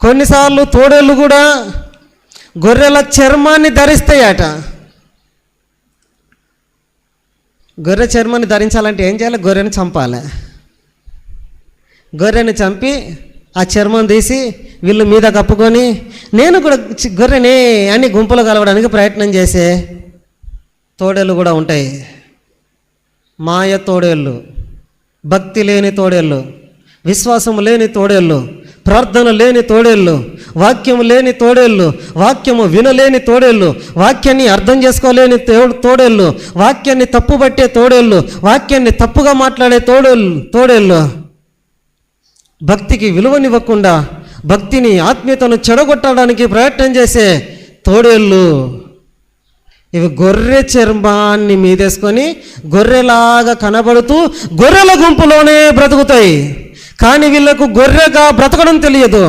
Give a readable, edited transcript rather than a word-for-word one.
కొన్నిసార్లు తోడేళ్ళు కూడా గొర్రెల చర్మాన్ని ధరిస్తాయట. గొర్రె చర్మాన్ని ధరించాలంటే ఏం చేయాలి? గొర్రెని చంపాలి. గొర్రెని చంపి ఆ చర్మం తీసి వీళ్ళు మీద కప్పుకొని నేను కూడా గొర్రెనే అని గుంపులో కలవడానికి ప్రయత్నం చేసే తోడేళ్ళు కూడా ఉంటాయి. మాయ తోడేళ్ళు, భక్తి లేని తోడేళ్ళు, విశ్వాసం లేని తోడేళ్ళు, ప్రార్థన లేని తోడేళ్ళు, వాక్యము లేని తోడేళ్ళు, వాక్యము వినలేని తోడేళ్ళు, వాక్యాన్ని అర్థం చేసుకోలేని తోడేళ్ళు, వాక్యాన్ని తప్పుపట్టే తోడేళ్ళు, వాక్యాన్ని తప్పుగా మాట్లాడే తోడేళ్ళు, భక్తికి విలువనివ్వకుండా భక్తిని ఆత్మీయతను చెడగొట్టడానికి ప్రయత్నం చేసే తోడేళ్ళు. ఇవి గొర్రె చర్మాన్ని మీదేసుకొని గొర్రెలాగా కనబడుతూ గొర్రెల గుంపులోనే బ్రతుకుతాయి. కానీ వీళ్ళకు గొర్రెగా బ్రతకడం తెలియదు.